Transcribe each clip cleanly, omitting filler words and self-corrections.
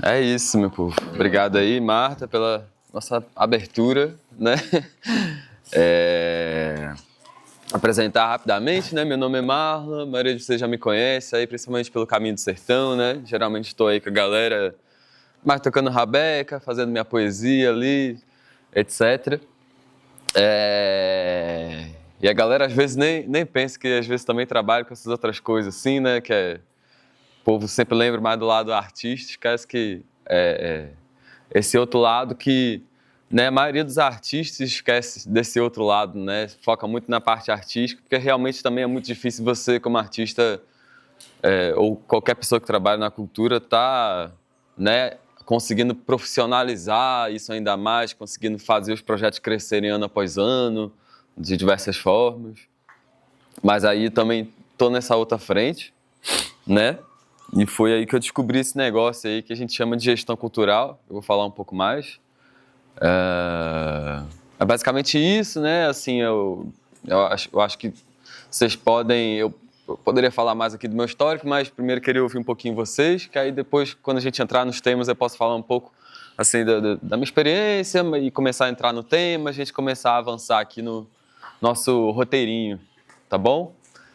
É isso, meu povo. Obrigado aí, Marta, pela nossa abertura, né? Apresentar rapidamente, né? Meu nome é Marlon, a maioria de vocês já me conhece aí, principalmente pelo Caminho do Sertão, né? Geralmente estou aí com a galera mais tocando rabeca, fazendo minha poesia ali, etc. E a galera às vezes nem pensa que às vezes também trabalho com essas outras coisas assim, né? O povo sempre lembra mais do lado artístico, esquece que esse outro lado que, né, a maioria dos artistas esquece desse outro lado, né? Foca muito na parte artística, porque realmente também é muito difícil você, como artista, ou qualquer pessoa que trabalha na cultura, tá, né, conseguindo profissionalizar isso ainda mais, conseguindo fazer os projetos crescerem ano após ano, de diversas formas. Mas aí também tô nessa outra frente, né? E foi aí que eu descobri esse negócio aí que a gente chama de gestão cultural. Eu vou falar um pouco mais. É basicamente isso, né? Assim, eu acho que vocês podem. Eu poderia falar mais aqui do meu histórico, mas primeiro queria ouvir um pouquinho vocês, que aí depois, quando a gente entrar nos temas, eu posso falar um pouco assim da minha experiência e começar a entrar no tema, a gente começar a avançar aqui no nosso roteirinho, tá bom?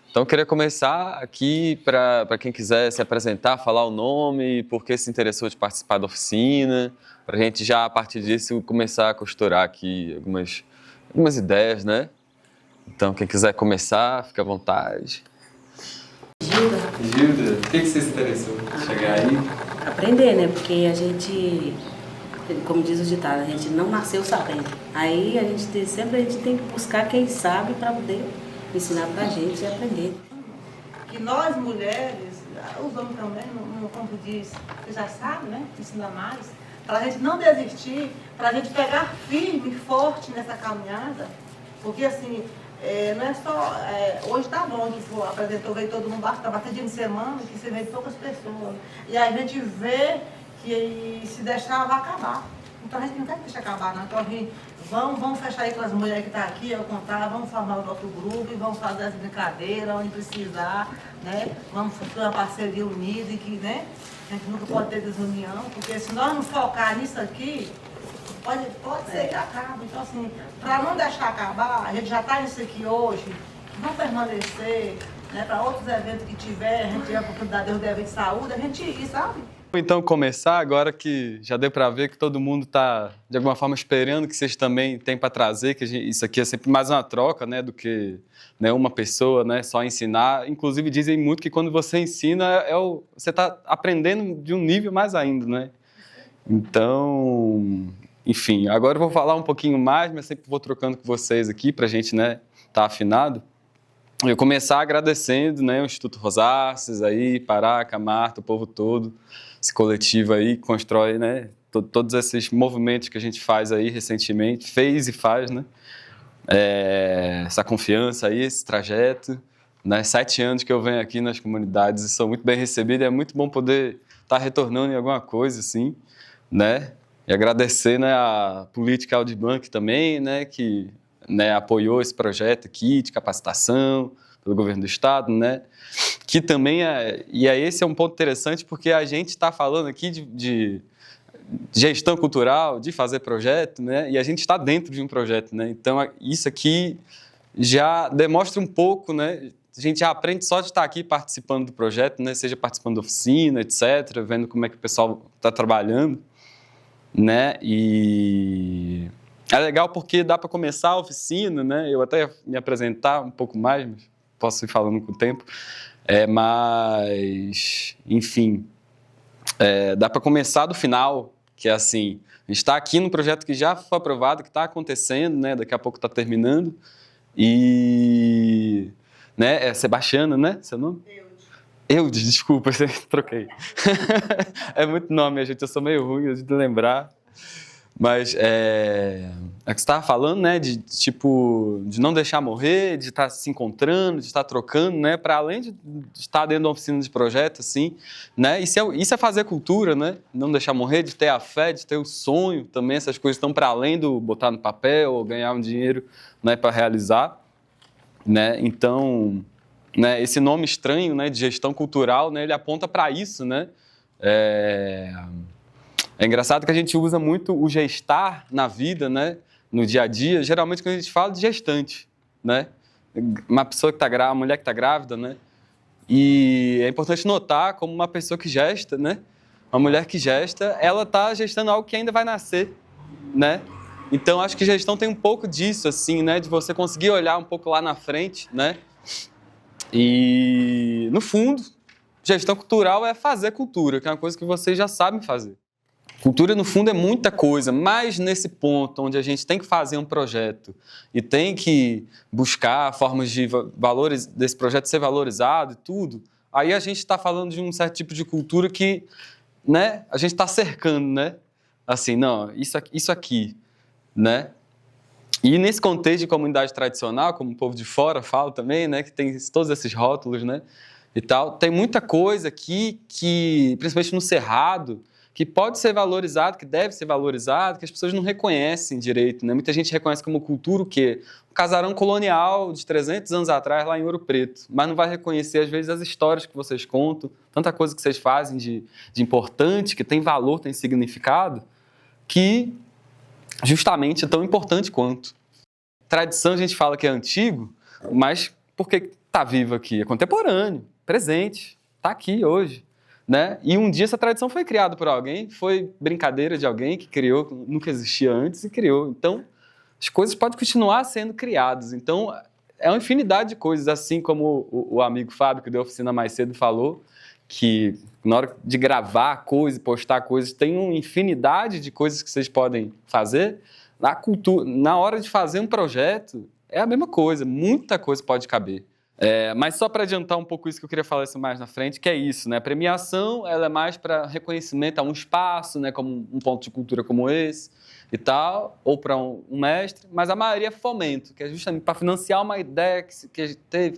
Então, eu queria começar aqui para quem quiser se apresentar, falar o nome, por que se interessou de participar da oficina, para a gente já, a partir disso, começar a costurar aqui algumas ideias, né? Então, quem quiser começar, fica à vontade. Gilda, Gilda, por que você se interessou em chegar aí? aprender, né? Porque a gente, como diz o ditado, a gente não nasceu sabendo. Aí sempre a gente tem que buscar quem sabe para poder ensinar pra gente e aprender. Que nós mulheres, os homens também, como diz, você já sabe, né? Ensina mais. Para a gente não desistir, para a gente pegar firme e forte nessa caminhada. Porque assim, não é só. Hoje tá bom que apresentou, veio todo mundo bastante dia de semana, que você veio poucas pessoas. E aí a gente vê que se deixar vai acabar. Então a gente não quer deixar acabar, não. Então a gente, vamos fechar aí com as mulheres que estão aqui, eu contar, vamos formar o nosso grupo e vamos fazer as brincadeiras, onde precisar, né? Vamos fazer uma parceria unida e que, né? A gente nunca pode ter desunião, porque se nós não focar nisso aqui, pode ser que acabe. Então assim, para não deixar acabar, a gente já está nisso aqui hoje, vamos permanecer, né? Para outros eventos que tiver, a gente tiver a oportunidade de evento de saúde, a gente ir, sabe? Então, começar agora que já deu para ver que todo mundo está, de alguma forma, esperando que vocês também têm para trazer, que isso aqui é sempre mais uma troca, né, do que, né, uma pessoa, né, só ensinar. Inclusive, dizem muito que quando você ensina, você está aprendendo de um nível mais ainda, né? Então, enfim, agora eu vou falar um pouquinho mais, mas sempre vou trocando com vocês aqui para a gente, né, tá afinado. Eu começar agradecendo, né, o Instituto Rosarces aí, Paraca, Marta, o povo todo, esse coletivo aí que constrói, né, todos esses movimentos que a gente faz aí recentemente, fez e faz, né, essa confiança aí, esse trajeto, né, 7 anos que eu venho aqui nas comunidades e sou muito bem recebido, e é muito bom poder estar retornando em alguma coisa, assim, né, e agradecer, né, a Política Audiobank também, né, que, né, apoiou esse projeto aqui de capacitação pelo governo do estado, né, que também esse é um ponto interessante porque a gente está falando aqui de gestão cultural, de fazer projeto, né, e a gente está dentro de um projeto, né, então isso aqui já demonstra um pouco, né, a gente já aprende só de estar aqui participando do projeto, né, seja participando da oficina, etc., vendo como é que o pessoal está trabalhando, né, e é legal porque dá para começar a oficina, né, eu até ia me apresentar um pouco mais, mas posso ir falando com o tempo, mas, enfim, dá para começar do final, que é assim, a gente está aqui no projeto que já foi aprovado, que está acontecendo, né, daqui a pouco está terminando, e, né, é Sebastiana, né, seu nome? Eudes, desculpa, troquei. É muito nome, gente, eu sou meio ruim de lembrar. Mas é que você estava falando, né, de não deixar morrer, de estar se encontrando, de estar trocando, né, para além de estar dentro de uma oficina de projeto, assim, né, isso é fazer cultura, né, não deixar morrer, de ter a fé, de ter o sonho também, essas coisas estão para além do botar no papel ou ganhar um dinheiro, né, para realizar, né, então, né, esse nome estranho, né, de gestão cultural, né, ele aponta para isso, né, É engraçado que a gente usa muito o gestar na vida, né? No dia a dia, geralmente quando a gente fala de gestante, né? Uma pessoa que está grávida, uma mulher que está grávida, né? E é importante notar como uma pessoa que gesta, né? Uma mulher que gesta, ela está gestando algo que ainda vai nascer, né? Então, acho que gestão tem um pouco disso, assim, né? De você conseguir olhar um pouco lá na frente, né? E, no fundo, gestão cultural é fazer cultura, que é uma coisa que vocês já sabem fazer. Cultura, no fundo, é muita coisa, mas nesse ponto onde a gente tem que fazer um projeto e tem que buscar formas de valores desse projeto ser valorizado e tudo, aí a gente está falando de um certo tipo de cultura que, né, a gente está cercando, né? Assim, não, isso aqui, né? E nesse contexto de comunidade tradicional, como o povo de fora fala também, né, que tem todos esses rótulos, né, e tal, tem muita coisa aqui que, principalmente no Cerrado, que pode ser valorizado, que deve ser valorizado, que as pessoas não reconhecem direito, né? Muita gente reconhece como cultura o quê? Um casarão colonial de 300 anos atrás lá em Ouro Preto, mas não vai reconhecer, às vezes, as histórias que vocês contam, tanta coisa que vocês fazem de importante, que tem valor, tem significado, que justamente é tão importante quanto. Tradição, a gente fala que é antigo, mas porque está vivo aqui? É contemporâneo, presente, está aqui hoje. Né? E um dia essa tradição foi criada por alguém, foi brincadeira de alguém que criou, nunca existia antes e criou. Então, as coisas podem continuar sendo criadas. Então, é uma infinidade de coisas, assim como o amigo Fábio, que deu a oficina mais cedo, falou, que na hora de gravar coisas, postar coisas, tem uma infinidade de coisas que vocês podem fazer. Na hora de fazer um projeto, é a mesma coisa, muita coisa pode caber. Mas só para adiantar um pouco isso que eu queria falar isso mais na frente, que é isso, né? A premiação, ela é mais para reconhecimento a um espaço, né? Como um ponto de cultura como esse e tal, ou para um mestre, mas a maioria é fomento, que é justamente para financiar uma ideia que a gente teve,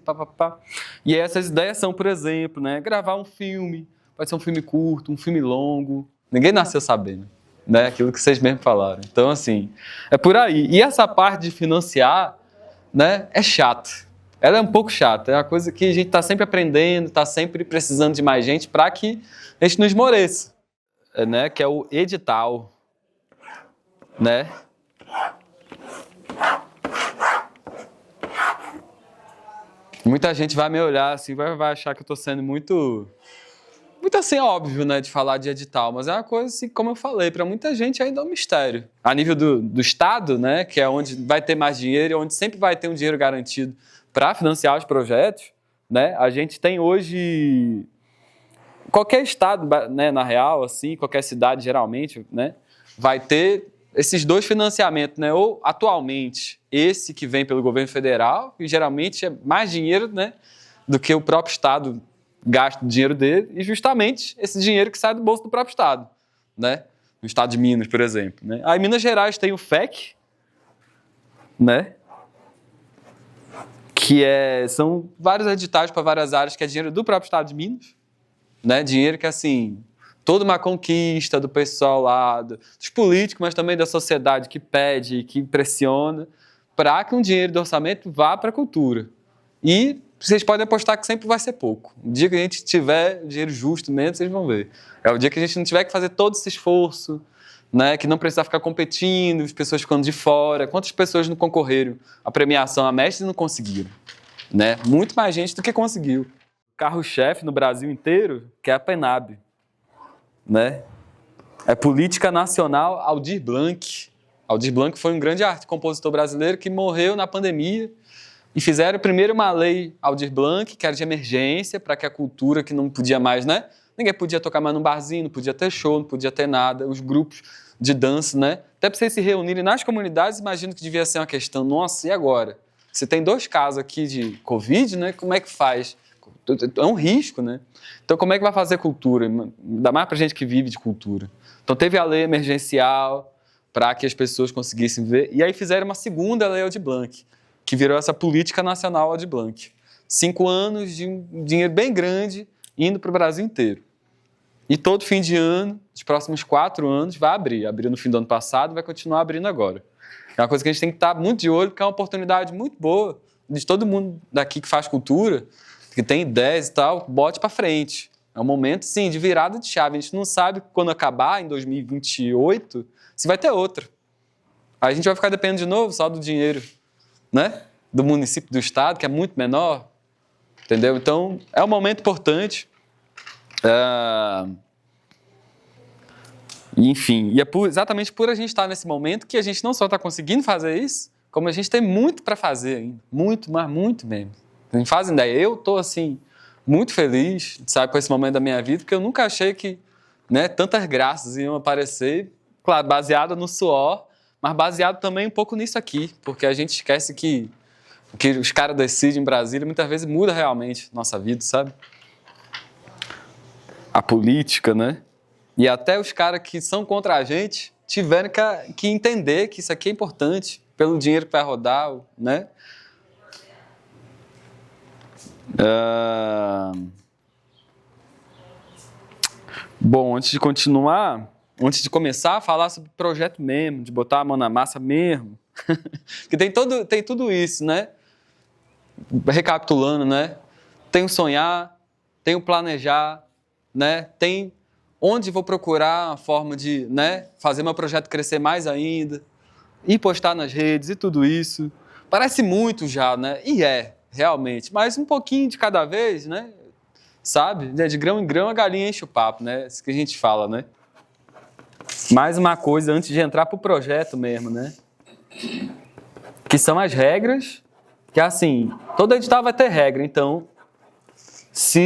E aí essas ideias são, por exemplo, né? Gravar um filme, pode ser um filme curto, um filme longo. Ninguém nasceu sabendo, né? Aquilo que vocês mesmos falaram. Então, assim, é por aí. E essa parte de financiar, né? É chato. Ela é um pouco chata, é uma coisa que a gente está sempre aprendendo, está sempre precisando de mais gente para que a gente não esmoreça, né? Que é o edital, né? Muita gente vai me olhar assim, vai achar que eu estou sendo muito assim óbvio, né, de falar de edital, mas é uma coisa assim, como eu falei, para muita gente ainda é um mistério. A nível do Estado, né, que é onde vai ter mais dinheiro e onde sempre vai ter um dinheiro garantido para financiar os projetos, né? A gente tem hoje qualquer estado, né, na real, assim, qualquer cidade geralmente, né, vai ter esses dois financiamentos, né? Ou atualmente esse que vem pelo governo federal, e geralmente é mais dinheiro, né, do que o próprio estado gasta o dinheiro dele, e justamente esse dinheiro que sai do bolso do próprio estado, né? No estado de Minas, por exemplo, né? Aí Minas Gerais tem o FEC, né? Que são vários editais para várias áreas, que é dinheiro do próprio estado de Minas, né? Dinheiro que, assim, toda uma conquista do pessoal lá, dos políticos, mas também da sociedade que pede, que pressiona, para que um dinheiro do orçamento vá para a cultura. E vocês podem apostar que sempre vai ser pouco. O dia que a gente tiver dinheiro justo mesmo, vocês vão ver. É o dia que a gente não tiver que fazer todo esse esforço, né, que não precisar ficar competindo, as pessoas ficando de fora. Quantas pessoas não concorreram à premiação, a mestre, e não conseguiram? Né? Muito mais gente do que conseguiu. O carro-chefe no Brasil inteiro, que é a PENAB. Né? É Política Nacional Aldir Blanc. Aldir Blanc foi um grande compositor brasileiro que morreu na pandemia. E fizeram primeiro uma lei Aldir Blanc, que era de emergência, para que a cultura que não podia mais, né? Ninguém podia tocar mais num barzinho, não podia ter show, não podia ter nada. Os grupos de dança, né? Até para vocês se reunirem nas comunidades, imagino que devia ser uma questão, nossa, e agora? Você tem 2 casos aqui de Covid, né? Como é que faz? É um risco, né? Então, como é que vai fazer cultura? Ainda mais para gente que vive de cultura. Então, teve a lei emergencial para que as pessoas conseguissem ver. E aí fizeram uma segunda lei Aldir Blanc, que virou essa Política Nacional Aldir Blanc. 5 anos de um dinheiro bem grande indo para o Brasil inteiro. E todo fim de ano, os próximos 4 anos, vai abrir. Abriu no fim do ano passado, vai continuar abrindo agora. É uma coisa que a gente tem que estar muito de olho, porque é uma oportunidade muito boa de todo mundo daqui que faz cultura, que tem ideias e tal, bote para frente. É um momento, sim, de virada de chave. A gente não sabe quando acabar, em 2028, se vai ter outro. Aí a gente vai ficar dependendo de novo só do dinheiro, né? Do município, do estado, que é muito menor. Entendeu? Então, é um momento importante. Enfim, e é exatamente por a gente estar nesse momento que a gente não só está conseguindo fazer isso, como a gente tem muito para fazer ainda. Muito, mas muito mesmo. Não fazem ideia. Eu estou, assim, muito feliz, sabe, com esse momento da minha vida, porque eu nunca achei que, né, tantas graças iam aparecer, claro, baseado no suor, mas baseado também um pouco nisso aqui, porque a gente esquece que o que os caras decidem em Brasília muitas vezes muda realmente nossa vida, sabe? A política, né? E até os caras que são contra a gente tiveram que entender que isso aqui é importante, pelo dinheiro que vai rodar, né? Bom, antes de continuar, antes de começar a falar sobre o projeto mesmo, de botar a mão na massa mesmo, que tem tudo isso, né? Recapitulando, né? Tem o sonhar, tem o planejar, né? Tem onde vou procurar uma forma de, né, fazer meu projeto crescer mais ainda, e postar nas redes e tudo isso. Parece muito já, né? E realmente, mas um pouquinho de cada vez, né? Sabe? De grão em grão a galinha enche o papo, né? Isso que a gente fala, né? Mais uma coisa antes de entrar pro projeto mesmo, né? Que são as regras, que assim, todo edital vai ter regra, então se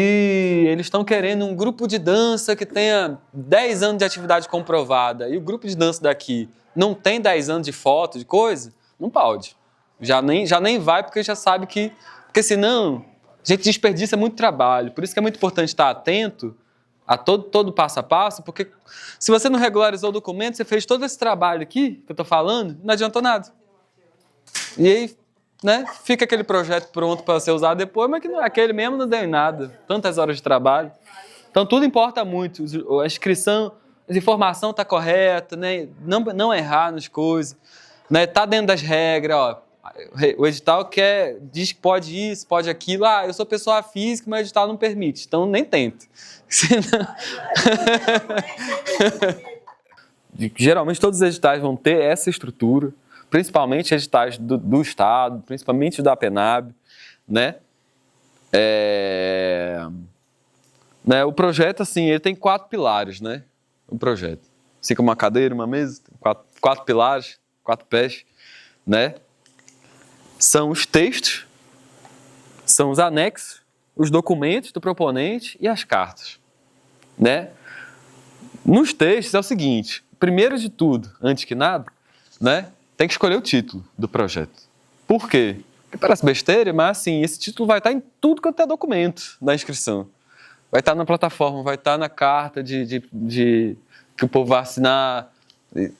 eles estão querendo um grupo de dança que tenha 10 anos de atividade comprovada e o grupo de dança daqui não tem 10 anos de foto, de coisa, não pode. Já nem vai porque já sabe que... Porque senão a gente desperdiça muito trabalho. Por isso que é muito importante estar atento a todo passo a passo, porque se você não regularizou o documento, você fez todo esse trabalho aqui, que eu estou falando, não adiantou nada. E aí, né, fica aquele projeto pronto para ser usado depois, mas que aquele mesmo não deu em nada. Tantas horas de trabalho. Então, tudo importa muito. A inscrição, a informação está correta, né? Não errar nas coisas. Né? Tá dentro das regras, ó. O edital diz que pode isso, pode aquilo. Ah, eu sou pessoa física, mas o edital não permite. Então, nem tento. Senão... Geralmente, todos os editais vão ter essa estrutura, principalmente editais do Estado, principalmente da APENAB, né? Né? O projeto, assim, ele tem 4 pilares, né? O projeto. Assim como uma cadeira, uma mesa, quatro pilares, 4 pés, né? São os textos, são os anexos, os documentos do proponente e as cartas, né? Nos textos é o seguinte, primeiro de tudo, antes que nada, né? Tem que escolher o título do projeto. Por quê? Porque parece besteira, mas assim, esse título vai estar em tudo quanto é documento da inscrição. Vai estar na plataforma, vai estar na carta que o povo vai assinar.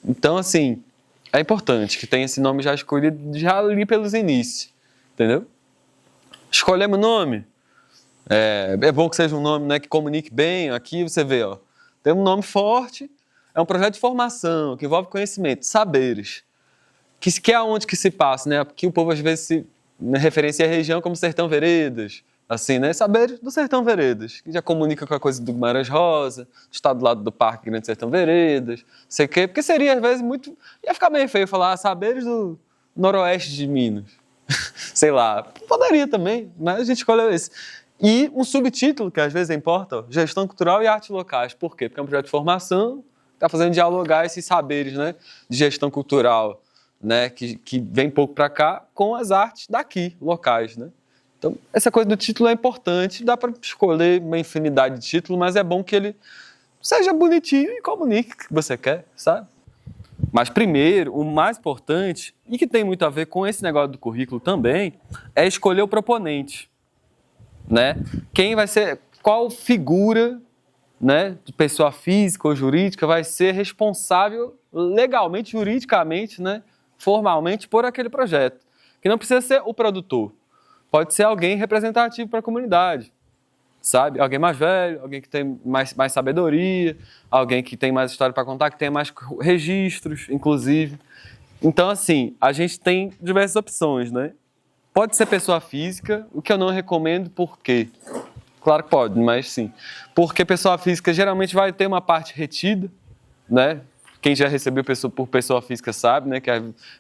Então, assim, é importante que tenha esse nome já escolhido já ali pelos inícios, entendeu? Escolhemos o nome. É bom que seja um nome, né, que comunique bem. Aqui você vê, ó, tem um nome forte, é um projeto de formação, que envolve conhecimento, saberes. Que é onde que se passa, né? Porque o povo às vezes se referencia a região como Sertão Veredas, assim, né? Saberes do Sertão Veredas, que já comunica com a coisa do Guimarães Rosa, está do lado do Parque Grande Sertão Veredas, sei o quê, porque seria às vezes muito... Ia ficar meio feio falar saberes do Noroeste de Minas, sei lá, poderia também, mas a gente escolheu esse. E um subtítulo, que às vezes importa, ó, Gestão Cultural e Artes Locais. Por quê? Porque é um projeto de formação, está fazendo dialogar esses saberes, né, de gestão cultural, né, que vem pouco para cá, com as artes daqui, locais, né? Então, essa coisa do título é importante, dá para escolher uma infinidade de títulos, mas é bom que ele seja bonitinho e comunique o que você quer, sabe? Mas primeiro, o mais importante, e que tem muito a ver com esse negócio do currículo também, é escolher o proponente, né? Quem vai ser, qual figura, né, de pessoa física ou jurídica vai ser responsável legalmente, juridicamente, né, formalmente por aquele projeto. Que não precisa ser o produtor. Pode ser alguém representativo para a comunidade, sabe? Alguém mais velho, alguém que tem mais sabedoria, alguém que tem mais história para contar, que tem mais registros, inclusive. Então, assim, a gente tem diversas opções, né? Pode ser pessoa física, o que eu não recomendo, por quê? Claro que pode, mas sim. Porque pessoa física geralmente vai ter uma parte retida, né? Quem já recebeu por pessoa física sabe, né? Que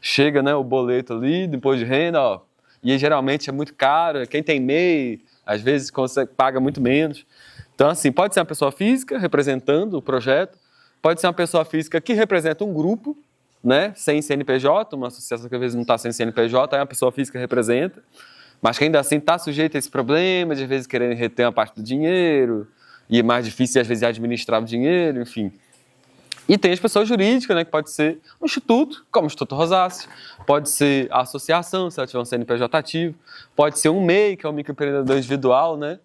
chega, né, o boleto ali, depois de renda, ó. E aí, geralmente é muito caro. Quem tem MEI, às vezes paga muito menos. Então, assim, pode ser uma pessoa física representando o projeto, pode ser uma pessoa física que representa um grupo, né? Sem CNPJ, uma associação que às vezes não está sem CNPJ, aí uma pessoa física representa, mas que ainda assim está sujeita a esse problema de às vezes querendo reter uma parte do dinheiro, e é mais difícil às vezes administrar o dinheiro, enfim. E tem as pessoas jurídicas, né, que pode ser um instituto, como o Instituto Rosáceos, pode ser a associação, se ela tiver um CNPJ ativo, pode ser um MEI, que é um microempreendedor individual, né?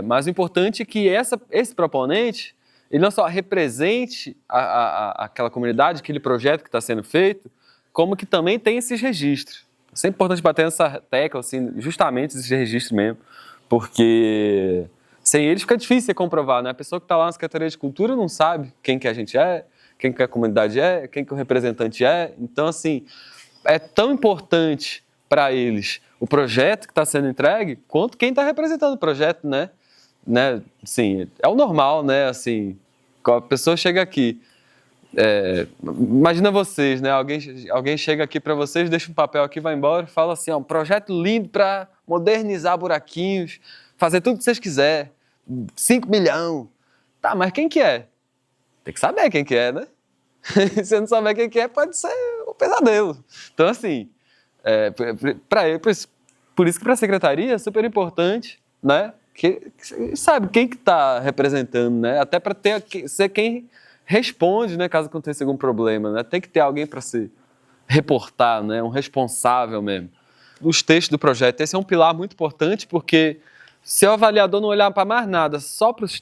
Mas o importante é que esse proponente, ele não só represente aquela comunidade, aquele projeto que está sendo feito, como que também tem esses registros. É sempre importante bater nessa tecla, assim, justamente esses registros mesmo, porque sem eles fica difícil de comprovar, né? A pessoa que está lá na Secretaria de Cultura não sabe quem que a gente é, quem que a comunidade é, quem que o representante é. Então, assim, é tão importante para eles o projeto que está sendo entregue quanto quem está representando o projeto, né? Assim, é o normal, né? Assim, a pessoa chega aqui, imagina vocês, né? Alguém chega aqui para vocês, deixa um papel aqui, vai embora e fala assim, ó, um projeto lindo para modernizar buraquinhos, fazer tudo que vocês quiserem, 5 milhões. Tá, mas quem que é? Tem que saber quem que é, né? Se você não saber quem que é, pode ser um pesadelo. Então, assim, por isso que para a secretaria é super importante, né? Que sabe quem que está representando, né? Até para ser quem responde, né? Caso aconteça algum problema, né? Tem que ter alguém para se reportar, né? Um responsável mesmo. Os textos do projeto, esse é um pilar muito importante, porque se o avaliador não olhar para mais nada, só para esses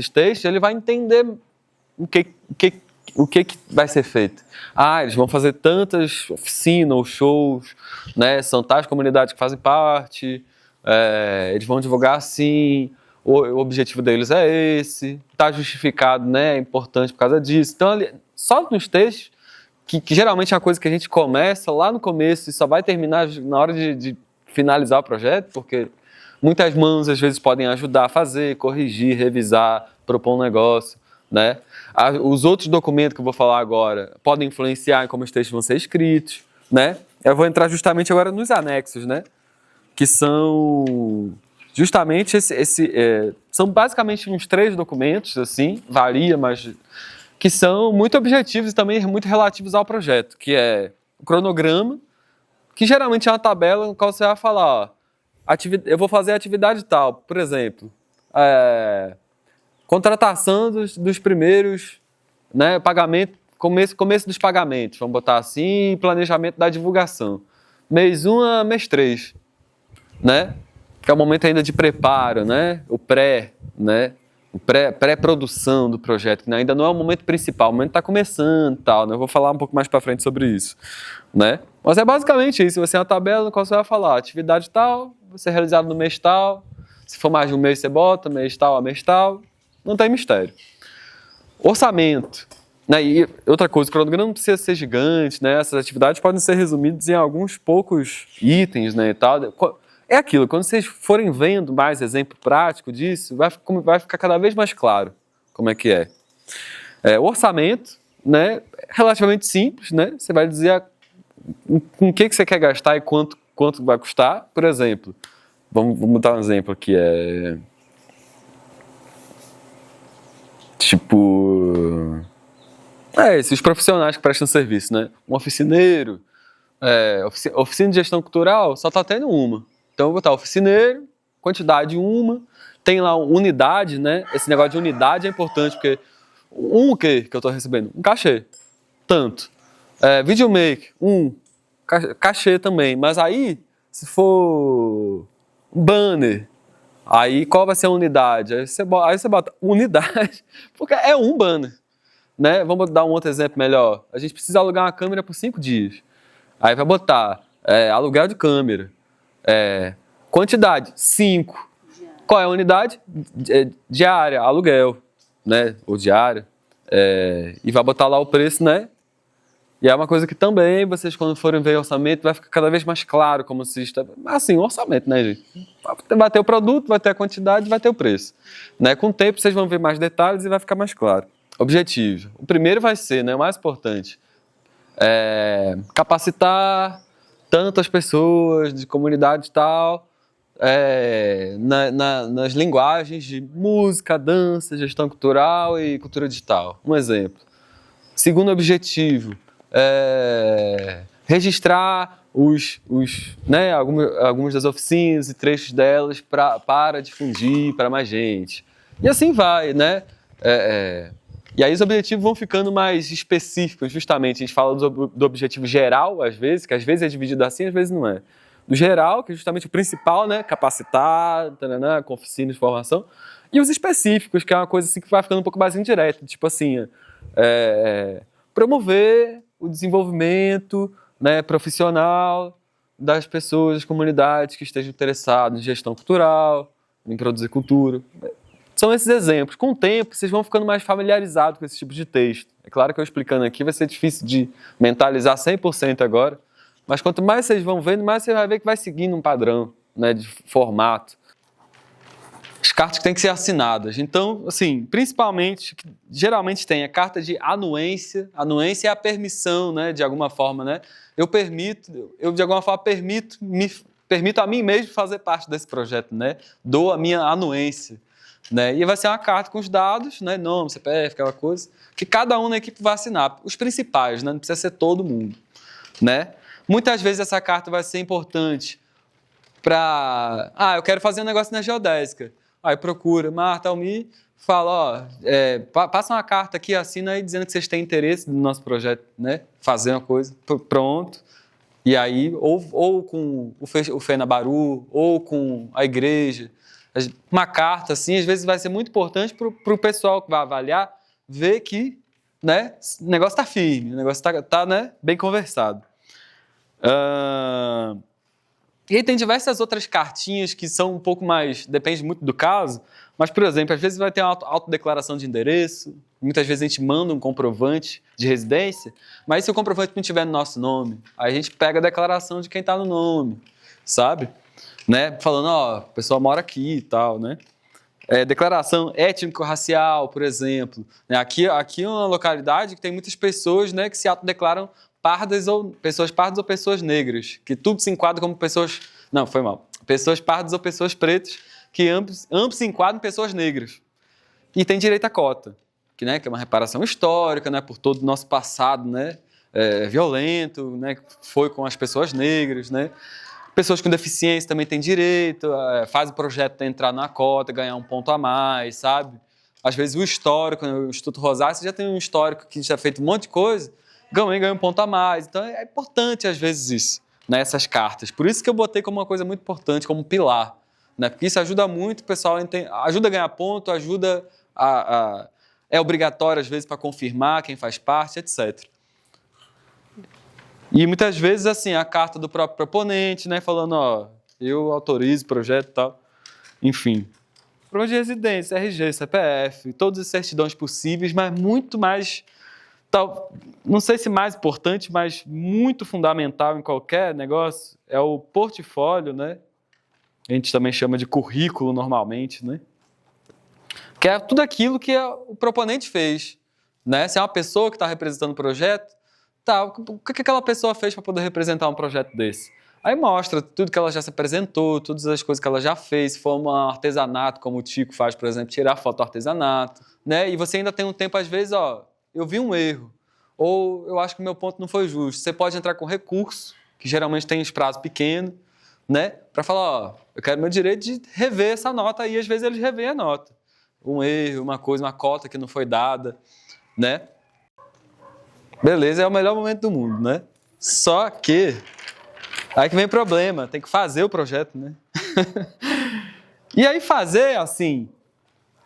textos, ele vai entender o que vai ser feito. Eles vão fazer tantas oficinas ou shows, né? São tais comunidades que fazem parte, eles vão divulgar assim, o objetivo deles é esse, está justificado, né? É importante por causa disso. Então, só nos textos, que geralmente é uma coisa que a gente começa lá no começo e só vai terminar na hora de finalizar o projeto, porque muitas mãos às vezes podem ajudar a fazer, corrigir, revisar, propor um negócio, né? Os outros documentos que eu vou falar agora podem influenciar em como os textos vão ser escritos, né? Eu vou entrar justamente agora nos anexos, né? Que são justamente são basicamente uns 3 documentos, assim, varia, mas que são muito objetivos e também muito relativos ao projeto, que é o cronograma, que geralmente é uma tabela no qual você vai falar, ó, eu vou fazer a atividade tal, por exemplo, contratação dos primeiros, né, pagamento, começo dos pagamentos, vamos botar assim, planejamento da divulgação. Mês 1 a mês 3, né? Que é o momento ainda de preparo, né? O né? Pré-produção do projeto, que ainda não é o momento principal, o momento está começando e tal, né? Eu vou falar um pouco mais para frente sobre isso, né? Mas é basicamente isso, você tem uma tabela no qual você vai falar, atividade tal, vai ser realizado no mês tal, se for mais de um mês você bota, mês tal a mês tal, não tem mistério. Orçamento, né? E outra coisa, o cronograma não precisa ser gigante, né? Essas atividades podem ser resumidas em alguns poucos itens, né, e tal. É aquilo, quando vocês forem vendo mais exemplo prático disso, vai ficar cada vez mais claro como é que é. O orçamento, né, relativamente simples, né? Você vai dizer com o que você quer gastar e quanto vai custar. Por exemplo, vamos dar um exemplo aqui, esses profissionais que prestam serviço, né? Um oficineiro, oficina de gestão cultural, só está tendo uma. Então, eu vou botar oficineiro, quantidade uma, tem lá unidade, né? Esse negócio de unidade é importante, porque o que eu estou recebendo? Um cachê, tanto. Videomaker, cachê também. Mas aí, se for um banner, aí qual vai ser a unidade? Aí você bota unidade, porque é um banner, né? Vamos dar um outro exemplo melhor. A gente precisa alugar uma câmera por 5 dias. Aí vai botar aluguel de câmera. Quantidade, 5. Qual é a unidade? Diária, aluguel, né? Ou diária. E vai botar lá o preço, né? E é uma coisa que também vocês, quando forem ver orçamento, vai ficar cada vez mais claro como se está... Assim, orçamento, né, gente? Vai ter o produto, vai ter a quantidade, vai ter o preço. Né? Com o tempo, vocês vão ver mais detalhes e vai ficar mais claro. Objetivo. O primeiro vai ser, né, o mais importante, capacitar tantas pessoas de comunidade e tal, nas linguagens de música, dança, gestão cultural e cultura digital. Um exemplo. Segundo objetivo, registrar algumas das oficinas e trechos delas para difundir para mais gente. E assim vai, né? E aí os objetivos vão ficando mais específicos, justamente. A gente fala do objetivo geral, às vezes, que às vezes é dividido assim, às vezes não é. Do geral, que é justamente o principal, né? Capacitar, com oficinas de formação. E os específicos, que é uma coisa assim que vai ficando um pouco mais indireta. Tipo assim, promover o desenvolvimento, né, profissional das pessoas, das comunidades que estejam interessadas em gestão cultural, em produzir cultura. São esses exemplos. Com o tempo, vocês vão ficando mais familiarizados com esse tipo de texto. É claro que eu explicando aqui vai ser difícil de mentalizar 100% agora, mas quanto mais vocês vão vendo, mais você vai ver que vai seguindo um padrão, né, de formato. As cartas que têm que ser assinadas. Então, assim, principalmente, geralmente tem a carta de anuência. Anuência é a permissão, né, de alguma forma, né? Eu de alguma forma permito a mim mesmo fazer parte desse projeto, né? Dou a minha anuência, né? E vai ser uma carta com os dados, né, nome, CPF, aquela coisa, que cada um na equipe vai assinar. Os principais, né? Não precisa ser todo mundo, né? Muitas vezes essa carta vai ser importante para... eu quero fazer um negócio na geodésica. Aí procura Marta, Almir, fala, passa uma carta aqui, assina aí dizendo que vocês têm interesse no nosso projeto, né? Fazer uma coisa, pronto. E aí, ou com o FENABARU, ou com a igreja, uma carta assim, às vezes vai ser muito importante para o pessoal que vai avaliar ver que, né, o negócio está firme, o negócio está, né, bem conversado. E aí tem diversas outras cartinhas que são um pouco mais... Depende muito do caso. Mas, por exemplo, às vezes vai ter uma autodeclaração de endereço. Muitas vezes a gente manda um comprovante de residência. Mas se o comprovante não tiver no nosso nome, aí a gente pega a declaração de quem está no nome, sabe? Né? Falando, o pessoal mora aqui e tal, né? Declaração étnico-racial, por exemplo. Aqui é uma localidade que tem muitas pessoas, né, que se autodeclaram pessoas pardas ou pessoas negras, que tudo se enquadra como pessoas... Não, foi mal. Pessoas pardas ou pessoas pretas, que ambos se enquadram em pessoas negras. E tem direito à cota, que é uma reparação histórica, né, por todo o nosso passado, né, violento, né, que foi com as pessoas negras, né. Pessoas com deficiência também têm direito, faz o projeto entrar na cota, ganhar um ponto a mais, sabe? Às vezes o histórico, o Instituto Rosário, você já tem um histórico que já fez um monte de coisa, ganha um ponto a mais. Então é importante, às vezes, isso, né, essas cartas. Por isso que eu botei como uma coisa muito importante, como pilar. Né, porque isso ajuda muito o pessoal, ajuda a ganhar ponto, ajuda é obrigatório, às vezes, para confirmar quem faz parte, etc. E muitas vezes, assim, a carta do próprio proponente, né, falando, eu autorizo o projeto e tal. Enfim. Prova de residência, RG, CPF, todas as certidões possíveis, mas muito mais... não sei se mais importante, mas muito fundamental em qualquer negócio, é o portfólio, né? A gente também chama de currículo normalmente, né? Que é tudo aquilo que o proponente fez, né? Se é uma pessoa que está representando o projeto, o que aquela pessoa fez para poder representar um projeto desse? Aí mostra tudo que ela já se apresentou, todas as coisas que ela já fez, se for um artesanato, como o Tico faz, por exemplo, tirar foto do artesanato, né? E você ainda tem um tempo, às vezes, eu vi um erro, ou eu acho que o meu ponto não foi justo. Você pode entrar com recurso, que geralmente tem prazo pequeno, né? Para falar, eu quero meu direito de rever essa nota, e às vezes eles revêem a nota. Um erro, uma coisa, uma cota que não foi dada, né? Beleza, é o melhor momento do mundo, né? Só que, aí que vem o problema, tem que fazer o projeto, né? E aí fazer, assim,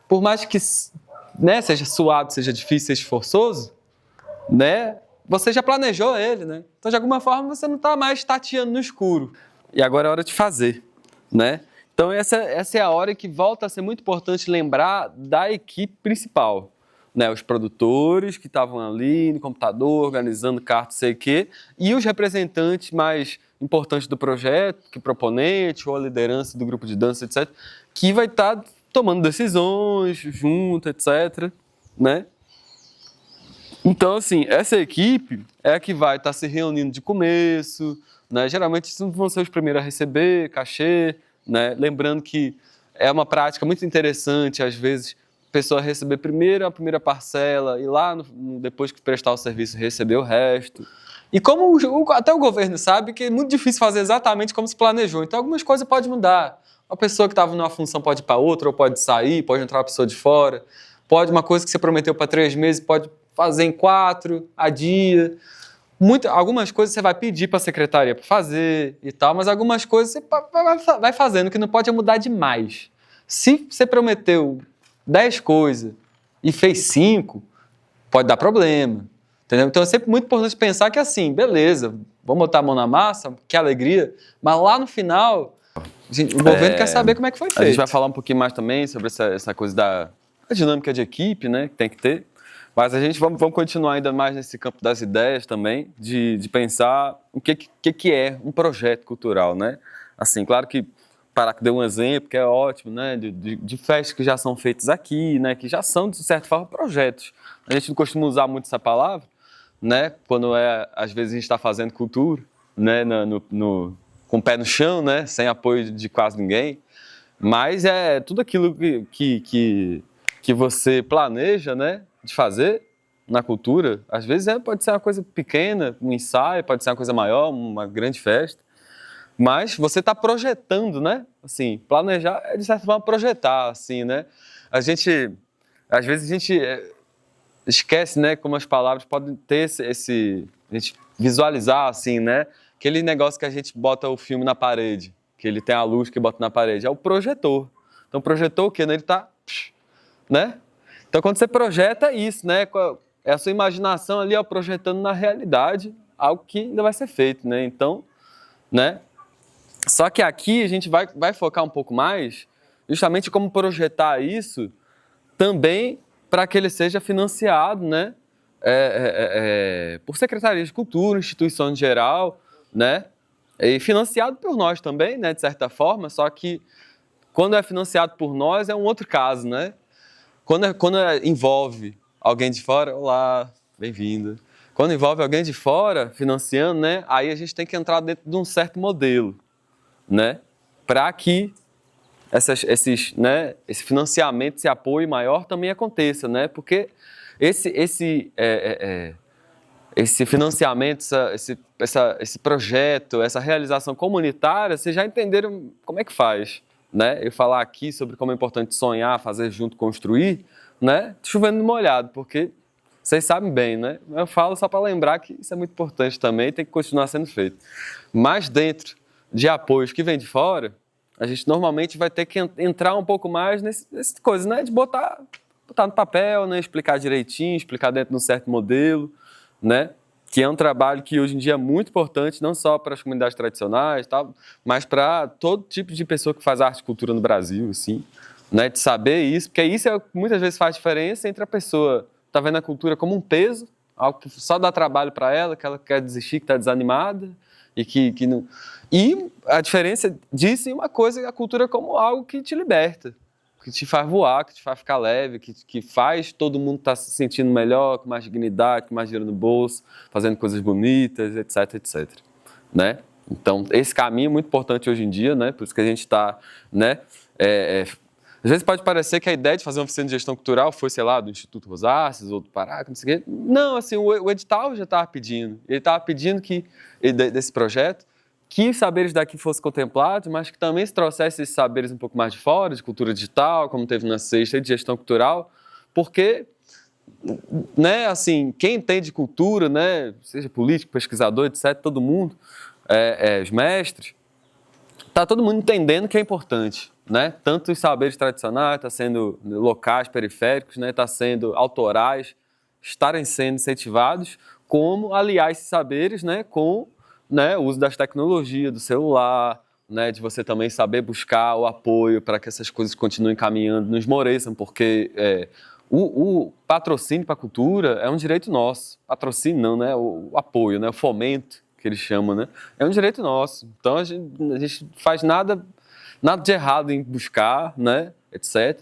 por mais que, né, seja suado, seja difícil, seja forçoso, né, você já planejou ele, né? Então, de alguma forma, você não está mais tateando no escuro. E agora é hora de fazer, né? Então, essa é a hora que volta a ser muito importante lembrar da equipe principal. né, os produtores que estavam ali no computador, organizando carta, sei o quê, e os representantes mais importantes do projeto, que proponente ou a liderança do grupo de dança, etc., que vai estar tomando decisões junto, etc., né? Então, assim, essa equipe é a que vai estar se reunindo de começo, né? Geralmente, isso vão ser os primeiros a receber cachê, né? Lembrando que é uma prática muito interessante, às vezes, a pessoa receber primeiro a primeira parcela e lá, depois que prestar o serviço, receber o resto. E como até o governo sabe que é muito difícil fazer exatamente como se planejou, então algumas coisas podem mudar. Uma pessoa que estava numa função pode ir para outra, ou pode sair, pode entrar uma pessoa de fora, pode uma coisa que você prometeu para 3 meses, pode fazer em 4, a dia. Algumas coisas você vai pedir para a secretaria para fazer e tal, mas algumas coisas você vai fazendo, que não pode mudar demais. Se você prometeu 10 coisas e fez 5, pode dar problema. Entendeu? Então é sempre muito importante pensar que assim, beleza, vamos botar a mão na massa, que alegria, mas lá no final, o governo quer saber como é que foi feito. A gente vai falar um pouquinho mais também sobre essa coisa da dinâmica de equipe, né, que tem que ter. Mas a gente vamos continuar ainda mais nesse campo das ideias também, de pensar o que é um projeto cultural, né? Assim, claro que Pará que deu um exemplo, que é ótimo, né? De festas que já são feitas aqui, né? Que já são, de certa forma, projetos. A gente não costuma usar muito essa palavra, né? Quando às vezes a gente está fazendo cultura, né? Com o pé no chão, né? Sem apoio de quase ninguém. Mas é tudo aquilo que você planeja, né? De fazer na cultura, às vezes pode ser uma coisa pequena, um ensaio, pode ser uma coisa maior, uma grande festa, mas você está projetando, né? Assim, planejar é de certa forma projetar, assim, né? Às vezes a gente esquece, né? Como as palavras podem ter a gente visualizar, assim, né? Aquele negócio que a gente bota o filme na parede, que ele tem a luz que bota na parede, é o projetor. Então, o projetor, o quê? Ele está, né? Então, quando você projeta isso, né, é a sua imaginação ali, ó, projetando na realidade algo que ainda vai ser feito, né? Então, né? Só que aqui a gente vai focar um pouco mais justamente como projetar isso também para que ele seja financiado, né? Por secretarias de cultura, instituições em geral, né? E financiado por nós também, né? De certa forma, só que quando é financiado por nós é um outro caso, né? Quando envolve alguém de fora, olá, bem-vindo. Quando envolve alguém de fora financiando, né, aí a gente tem que entrar dentro de um certo modelo, né, para que esse financiamento, esse apoio maior também aconteça, né, porque esse financiamento, esse projeto, essa realização comunitária, vocês já entenderam como é que faz. Né? Eu falar aqui sobre como é importante sonhar, fazer junto, construir, né? Chovendo no molhado, porque vocês sabem bem, né? Eu falo só para lembrar que isso é muito importante também, tem que continuar sendo feito. Mas dentro de apoios que vêm de fora, a gente normalmente vai ter que entrar um pouco mais nessas coisas, né? De botar no papel, né? Explicar direitinho, explicar dentro de um certo modelo, né? Que é um trabalho que hoje em dia é muito importante, não só para as comunidades tradicionais, tal, mas para todo tipo de pessoa que faz arte e cultura no Brasil, assim, né? De saber isso, porque isso muitas vezes faz diferença entre a pessoa que está vendo a cultura como um peso, algo que só dá trabalho para ela, que ela quer desistir, que está desanimada, e que não... E a diferença disso é uma coisa, a cultura como algo que te liberta, que te faz voar, que te faz ficar leve, que faz todo mundo estar se sentindo melhor, com mais dignidade, com mais dinheiro no bolso, fazendo coisas bonitas, etc, etc. Né? Então, esse caminho é muito importante hoje em dia, né? Por isso que a gente está... Né? Às vezes pode parecer que a ideia de fazer uma oficina de gestão cultural foi, sei lá, do Instituto Rosarces ou do Pará, não sei o quê. Não, assim, o edital já estava pedindo. Ele estava pedindo desse projeto que os saberes daqui fossem contemplados, mas que também se trouxesse esses saberes um pouco mais de fora, de cultura digital, como teve na sexta, de gestão cultural, porque, né, assim, quem entende cultura, né, seja político, pesquisador, etc., todo mundo, os mestres, está todo mundo entendendo que é importante, né? Tanto os saberes tradicionais, está sendo locais, periféricos, né, está sendo autorais, estarem sendo incentivados, como aliar esses saberes, né, com, né, o uso das tecnologias, do celular, né, de você também saber buscar o apoio para que essas coisas continuem caminhando, não esmoreçam, porque O patrocínio para a cultura é um direito nosso. Patrocínio não, né? O apoio, né? O fomento, que eles chamam, né? É um direito nosso. Então, a gente faz nada de errado em buscar, né? Etc.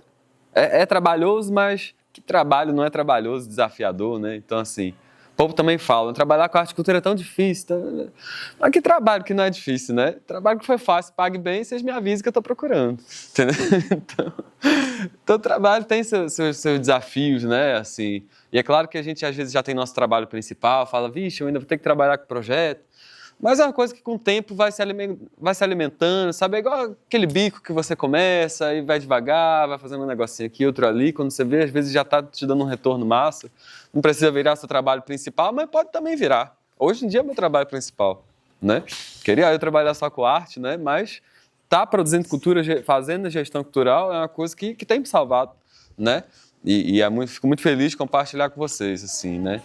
É trabalhoso, mas que trabalho não é trabalhoso, desafiador, né? Então, assim, o povo também fala, trabalhar com arte e cultura é tão difícil. Mas que trabalho que não é difícil, né? Trabalho que foi fácil, pague bem, vocês me avisem que eu estou procurando. Entendeu? Então, o trabalho tem seus desafios, né? Assim, e é claro que a gente, às vezes, já tem nosso trabalho principal, fala, vixe, eu ainda vou ter que trabalhar com projeto. Mas é uma coisa que, com o tempo, vai se alimentando, sabe? É igual aquele bico que você começa e vai devagar, vai fazendo um negocinho aqui, outro ali. Quando você vê, às vezes já está te dando um retorno massa. Não precisa virar seu trabalho principal, mas pode também virar. Hoje em dia é meu trabalho principal, né? Queria eu trabalhar só com arte, né? Mas tá produzindo cultura, fazendo gestão cultural é uma coisa que tem me salvado, né? Fico muito feliz de compartilhar com vocês, assim, né?